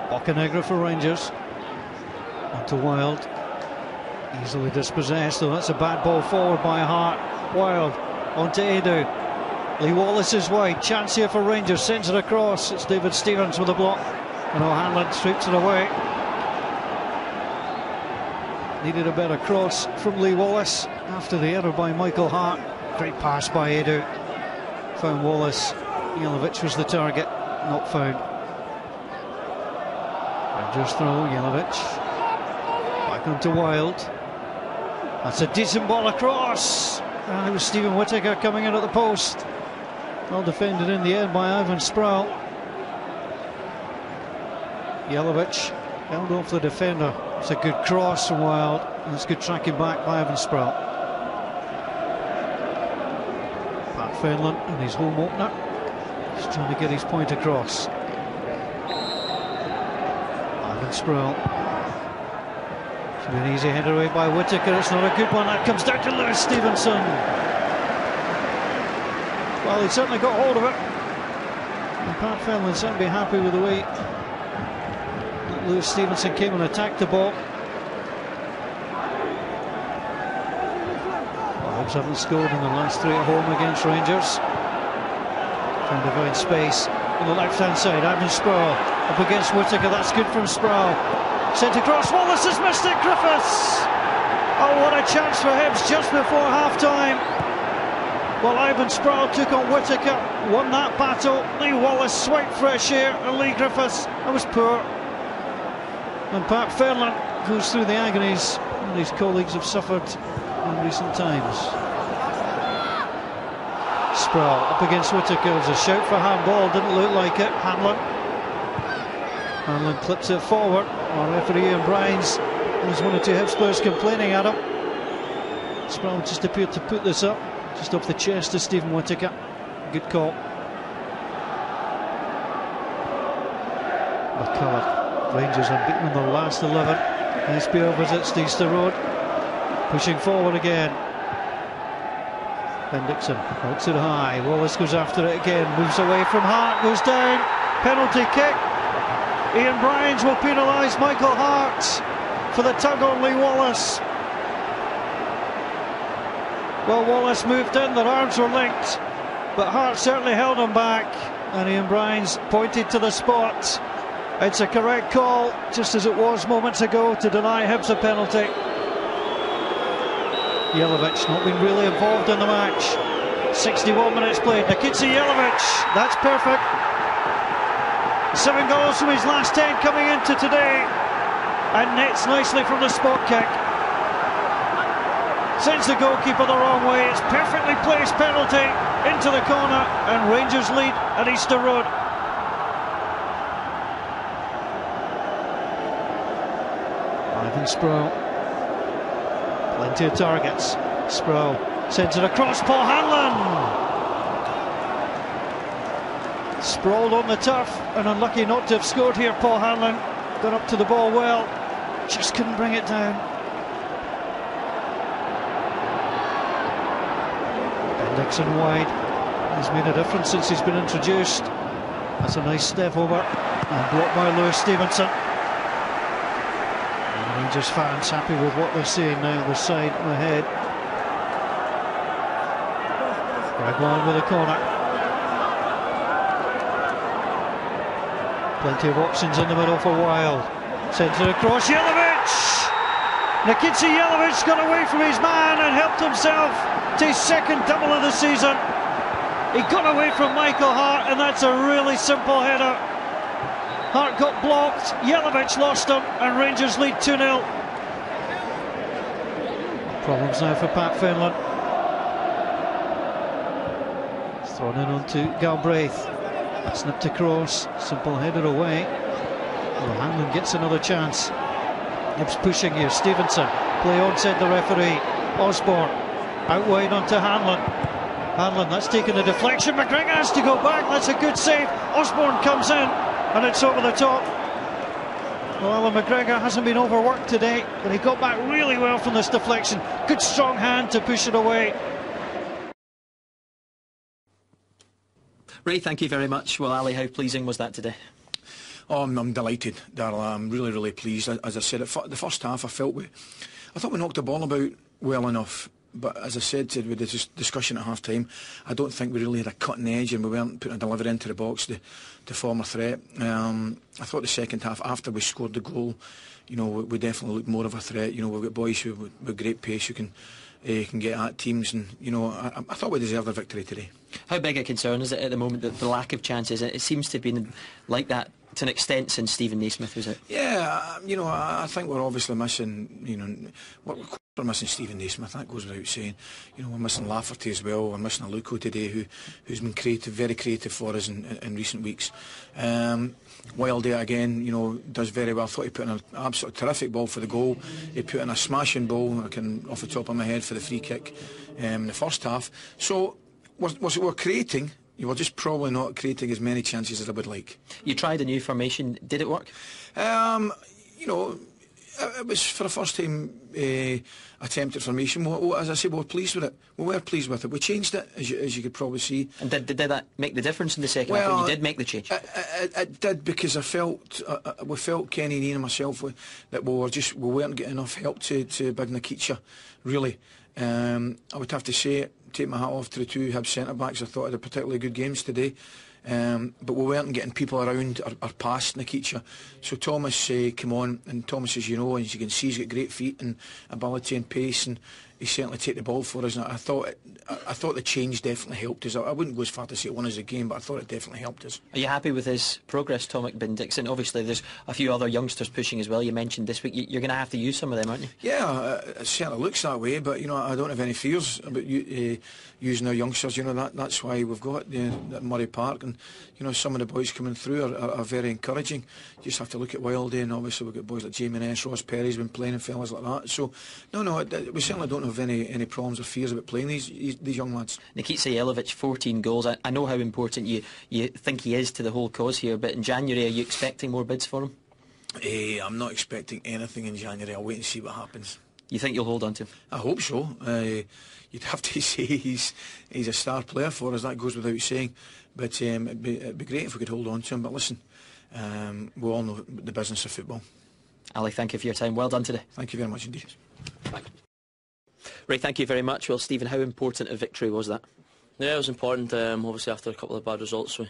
Bocanegra for Rangers. Onto Wild. Easily dispossessed, though that's a bad ball forward by Hart. Wild onto Edu. Lee Wallace is wide. Chance here for Rangers. Sends it across. It's David Stevens with a block. And O'Hanlon strips it away. Needed a better cross from Lee Wallace after the error by Michael Hart. Great pass by Edu. Found Wallace. Jelavic was the target. Not found. Rangers throw. Jelavic. Back onto Wild. That's a decent ball across. And it was Stephen Whittaker coming in at the post. Well defended in the end by Ivan Sproul. Jelavic held off the defender. It's a good cross from Wild, and it's good tracking back by Ivan Sproul. Pat Fenlon and his home opener. He's trying to get his point across. Ivan Sproul. Should be an easy header away by Whittaker. It's not a good one. That comes down to Lewis Stevenson. Well, he certainly got hold of it. And Pat Fenlon certainly be happy with the way Lewis Stevenson came and attacked the ball. Well, Hibs haven't scored in the last three at home against Rangers. Trying to find space on the left-hand side. Ivan Sproul up against Whittaker. That's good from Sproul. Sent across. Wallace has missed it. Griffiths. Oh, what a chance for Hibs just before half-time. Well, Ivan Sproul took on Whittaker, won that battle. Lee Wallace swiped fresh air, and Lee Griffiths, that was poor. And Pat Fenlon goes through the agonies that his colleagues have suffered in recent times. Sproul up against Whittaker. It was a shout for handball, didn't look like it. Hanlon clips it forward. Our referee Ian Bryans, there's one or two Hibs players complaining at him. Sproul just appeared to put this up, just off the chest of Stephen Whittaker. Good call. McCullough. Rangers unbeaten in the last 11. SPO visits to Easter Road. Pushing forward again. Ben Dixon hooks it high. Wallace goes after it again. Moves away from Hart. Goes down. Penalty kick. Ian Bryans will penalise Michael Hart for the tug on Lee Wallace. Well, Wallace moved in. Their arms were linked. But Hart certainly held him back. And Ian Bryans pointed to the spot. It's a correct call, just as it was moments ago, to deny Hibs a penalty. Jelavic not been really involved in the match. 61 minutes played. Nikica Jelavic, that's perfect. 7 goals from his last 10 coming into today. And nets nicely from the spot kick. Sends the goalkeeper the wrong way. It's perfectly placed penalty into the corner, and Rangers lead at Easter Road. Ivan Sproul. Plenty of targets. Sproul sends it across. Paul Hanlon. Sprawled on the turf and unlucky not to have scored here. Paul Hanlon got up to the ball well. Just couldn't bring it down. Ben Dixon wide. He's made a difference since he's been introduced. That's a nice step over. And blocked by Lewis Stevenson. Rangers fans happy with what they're seeing now, the side and the head. Raglan with a corner. Plenty of options in the middle for Wild. Sends it across. Jelavic! Nikica Jelavic got away from his man and helped himself to his second double of the season. He got away from Michael Hart, and that's a really simple header. Hart got blocked, Jelavic lost him, and Rangers lead 2-0. Problems now for Pat Fenlon. It's thrown in onto Galbraith. Snipped across, simple header away. Well, Hanlon gets another chance. Hibs pushing here. Stevenson, play on, said the referee. Osborne, out wide onto Hanlon. Hanlon, that's taken a deflection. McGregor has to go back. That's a good save. Osborne comes in, and it's over the top. Well, Alan McGregor hasn't been overworked today, but he got back really well from this deflection. Good strong hand to push it away. Ray, thank you very much. Well, Ali, how pleasing was that today? Oh, I'm delighted, Darla. I'm really, really pleased. As I said, the first half I thought we knocked the ball about well enough. But as I said with the discussion at half time, I don't think we really had a cutting edge and we weren't putting a delivery into the box to form a threat. I thought the second half, after we scored the goal, you know, we definitely looked more of a threat. You know, we've got boys with great pace who can get at teams, and you know, I thought we deserved a victory today. How big a concern is it at the moment that the lack of chances? It seems to have been like that to an extent since Stephen Naismith was out. Yeah, you know, I think we're obviously missing, you know, we're missing Stephen Naismith, that goes without saying. You know, we're missing Lafferty as well, we're missing Aluko today, who's been creative, very creative for us in recent weeks. Wildy again, you know, does very well. I thought he put in an absolute terrific ball for the goal. He put in a smashing ball, off the top of my head, for the free kick in the first half. So we're creating. You were just probably not creating as many chances as I would like. You tried a new formation. Did it work? You know, it was for the first time attempted formation. As I say, we were pleased with it. We were pleased with it. We changed it, as you could probably see. And did that make the difference in the second half? When you did make the change? It did, because I felt we felt, Kenny, Ian and myself, that we weren't getting enough help to Big Nikitsa, really. I would have to say, take my hat off to the two Hibs centre-backs. I thought they had particularly good games today. But we weren't getting people around or past Nikitsa. So Thomas came on, and Thomas, as you know, as you can see, he's got great feet and ability and pace, and he certainly take the ball for us. And I thought the change definitely helped us. I wouldn't go as far to say it won us a game, but I thought it definitely helped us. Are you happy with his progress, Tom McBin-Dixon? Obviously there's a few other youngsters pushing as well. You mentioned this week you're going to have to use some of them, aren't you? Yeah, it certainly looks that way, but you know, I don't have any fears about using our youngsters. You know, that's why we've got at Murray Park, and you know, some of the boys coming through are very encouraging. You just have to look at Wildy, and obviously we've got boys like Jamie Ness, Ross Perry's been playing, and fellas like that. So no, we certainly don't have any problems or fears about playing these young lads. Nikitsa Jelavic, 14 goals. I know how important you think he is to the whole cause here, but in January, are you expecting more bids for him? I'm not expecting anything in January. I'll wait and see what happens. You think you'll hold on to him? I hope so. You'd have to say he's a star player for us, that goes without saying. But it'd be great if we could hold on to him. But listen, we all know the business of football. Ali, thank you for your time. Well done today. Thank you very much indeed. Right, thank you very much. Well, Stephen, how important a victory was that? Yeah, it was important. Obviously, after a couple of bad results, we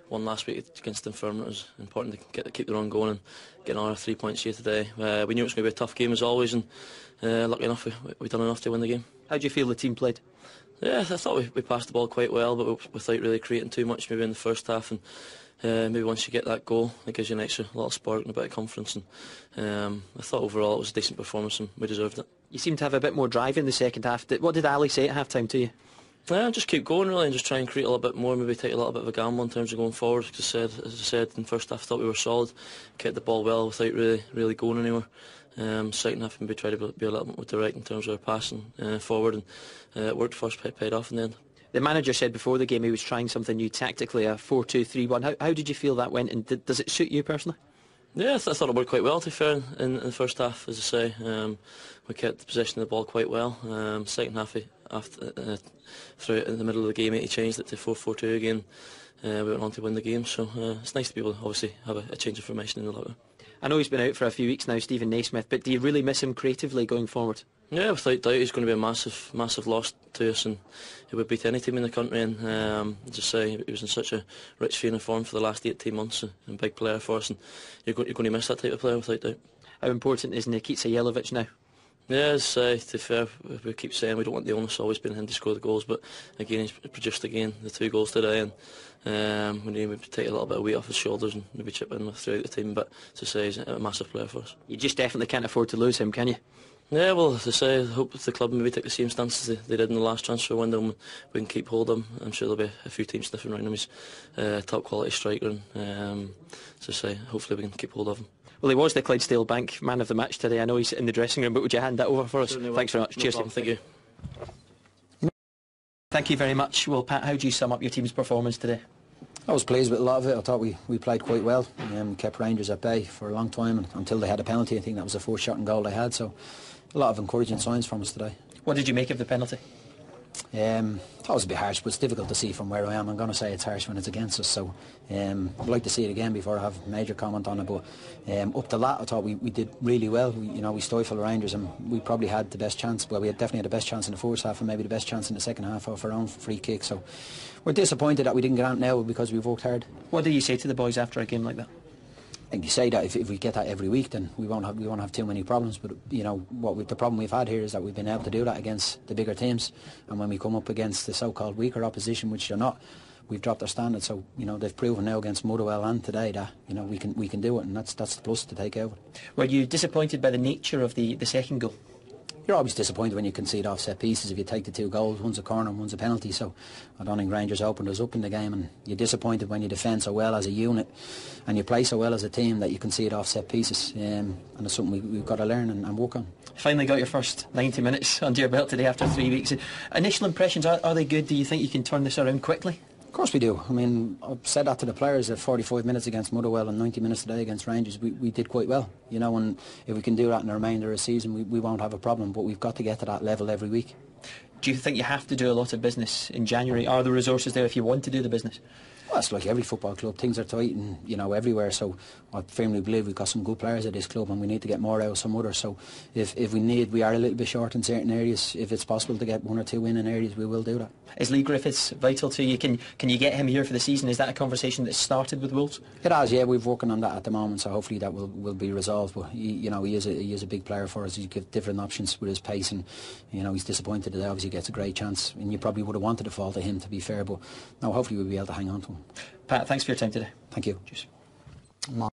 won last week against Dunfermline. It was important to keep the run going and get another 3 points here today. We knew it was going to be a tough game as always, and lucky enough, we done enough to win the game. How do you feel the team played? Yeah, I thought we passed the ball quite well, but without really creating too much maybe in the first half. And maybe once you get that goal, it gives you an extra little spark and a bit of confidence. And I thought overall it was a decent performance and we deserved it. You seem to have a bit more drive in the second half. What did Ali say at half-time to you? Just keep going really, and just try and create a little bit more, maybe take a little bit of a gamble in terms of going forward. As I said in the first half, I thought we were solid, kept the ball well without really going anywhere. Second half, maybe try to be a little bit more direct in terms of our passing forward, and it worked for us, paid off in the end. The manager said before the game he was trying something new tactically, a 4-2-3-1. How did you feel that went, and does it suit you personally? Yeah, I thought it worked quite well, to be fair, in the first half, as I say. We kept the possession of the ball quite well. Second half, throughout in the middle of the game, he changed it to 4-4-2 again. We went on to win the game, so it's nice to be able to obviously have a change of formation in the locker. I know he's been out for a few weeks now, Stephen Naismith, but do you really miss him creatively going forward? Yeah, without doubt, he's going to be a massive loss to us, and he would beat any team in the country. And as I say, he was in such a rich vein of form for the last 18 months, and big player for us, and you're going to miss that type of player without doubt. How important is Nikitsa Jelavic now? Yeah, to be fair, we keep saying we don't want the onus always being him to score the goals, but again he's produced the 2 goals today, and we need to take a little bit of weight off his shoulders and maybe chip in throughout the team. But to say, he's a massive player for us. You just definitely can't afford to lose him, can you? Yeah, well, as I say, I hope the club maybe take the same stance as they did in the last transfer window, and we can keep hold of him. I'm sure there'll be a few teams sniffing around him. He's a top quality striker, and as I say, hopefully we can keep hold of him. Well, he was the Clydesdale Bank man of the match today. I know he's in the dressing room, but would you hand that over for us? Thanks very much. No Cheers. problem. Thank you. Thank you very much. Well, Pat, how do you sum up your team's performance today? I was pleased with a lot of it. I thought we played quite well. Kept Rangers at bay for a long time, and until they had a penalty. I think that was the 4th shot and goal they had. So a lot of encouraging signs from us today. What did you make of the penalty? Thought it was a bit harsh, but it's difficult to see from where I am. I'm going to say it's harsh when it's against us, so I'd like to see it again before I have a major comment on it. But up to that, I thought we did really well. We stifled Rangers, and we probably had the best chance. Well, we had definitely had the best chance in the first half, and maybe the best chance in the second half off our own free kick. So we're disappointed that we didn't get out now because we've worked hard. What do you say to the boys after a game like that? I think you say that if we get that every week, then we won't have too many problems. But the problem we've had here is that we've been able to do that against the bigger teams, and when we come up against the so-called weaker opposition, which they're not, we've dropped our standards. So they've proven now against Motherwell and today that we can do it, and that's the plus to take over. Were you disappointed by the nature of the second goal? You're always disappointed when you concede off set pieces. If you take the 2 goals, one's a corner and one's a penalty, so I don't think Rangers opened us up in the game, and you're disappointed when you defend so well as a unit and you play so well as a team that you concede off set pieces, and it's something we've got to learn and work on. Finally got your first 90 minutes under your belt today after 3 weeks. Initial impressions, are they good? Do you think you can turn this around quickly? Of course we do. I mean, I've said that to the players at 45 minutes against Motherwell and 90 minutes today against Rangers. We did quite well, and if we can do that in the remainder of the season, we won't have a problem, but we've got to get to that level every week. Do you think you have to do a lot of business in January? Are the resources there if you want to do the business? Well, it's like every football club. Things are tight and, everywhere. So I firmly believe we've got some good players at this club and we need to get more out of some others. So if we are a little bit short in certain areas, if it's possible to get 1 or 2 in areas, we will do that. Is Lee Griffiths vital to you? Can you get him here for the season? Is that a conversation that started with Wolves? It has, yeah. We're working on that at the moment, so hopefully that will be resolved. But he is a big player for us. He gives different options with his pace, and he's disappointed that obviously gets a great chance. And you probably would have wanted to fall to him, to be fair. But no, hopefully we'll be able to hang on to him. Pat, thanks for your time today. Thank you. Cheers.